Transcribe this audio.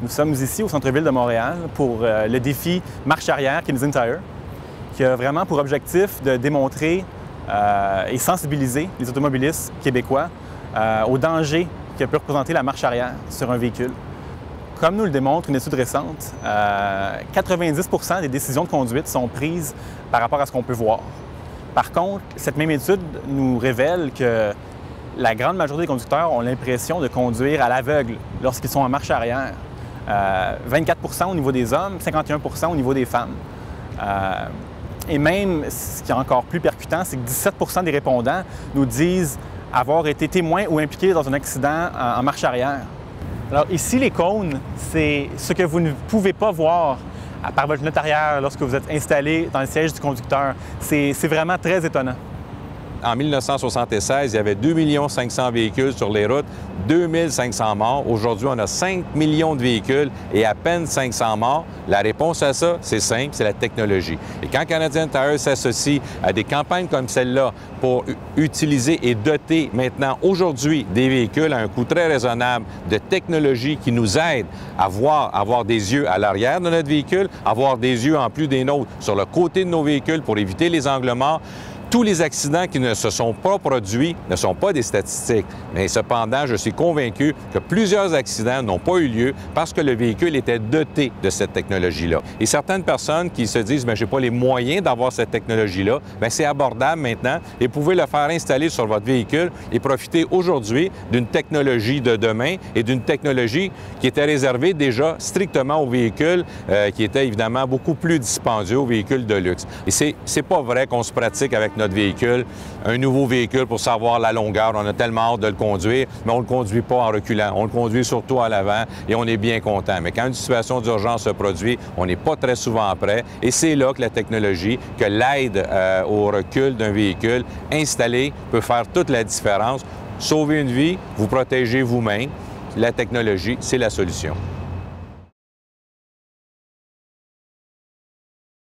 Nous sommes ici au centre-ville de Montréal pour le défi Marche arrière Canadian Tire, qui a vraiment pour objectif de démontrer et sensibiliser les automobilistes québécois aux dangers que peut représenter la marche arrière sur un véhicule. Comme nous le démontre une étude récente, 90% des décisions de conduite sont prises par rapport à ce qu'on peut voir. Par contre, cette même étude nous révèle que la grande majorité des conducteurs ont l'impression de conduire à l'aveugle lorsqu'ils sont en marche arrière. 24% au niveau des hommes, 51% au niveau des femmes. Et même, ce qui est encore plus percutant, c'est que 17% des répondants nous disent avoir été témoins ou impliqués dans un accident en marche arrière. Alors ici, les cônes, c'est ce que vous ne pouvez pas voir par votre fenêtre arrière lorsque vous êtes installé dans le siège du conducteur. C'est vraiment très étonnant. En 1976, il y avait 2 500 000 véhicules sur les routes, 2 500 morts. Aujourd'hui, on a 5 millions de véhicules et à peine 500 morts. La réponse à ça, c'est simple, c'est la technologie. Et quand Canadian Tire s'associe à des campagnes comme celle-là pour utiliser et doter maintenant, aujourd'hui, des véhicules à un coût très raisonnable de technologie qui nous aide à avoir des yeux à l'arrière de notre véhicule, avoir des yeux en plus des nôtres sur le côté de nos véhicules pour éviter les angles morts, tous les accidents qui ne se sont pas produits ne sont pas des statistiques. Mais cependant, je suis convaincu que plusieurs accidents n'ont pas eu lieu parce que le véhicule était doté de cette technologie-là. Et certaines personnes qui se disent « je n'ai pas les moyens d'avoir cette technologie-là », c'est abordable maintenant et vous pouvez le faire installer sur votre véhicule et profiter aujourd'hui d'une technologie de demain et d'une technologie qui était réservée déjà strictement aux véhicules qui étaient évidemment beaucoup plus dispendieux, aux véhicules de luxe. Et c'est pas vrai qu'on se pratique avec notre véhicule, un nouveau véhicule pour savoir la longueur. On a tellement hâte de le conduire, mais on ne le conduit pas en reculant. On le conduit surtout à l'avant et on est bien content. Mais quand une situation d'urgence se produit, on n'est pas très souvent prêt. Et c'est là que la technologie, que l'aide au recul d'un véhicule installé peut faire toute la différence. Sauver une vie, vous protéger vous-même. La technologie, c'est la solution.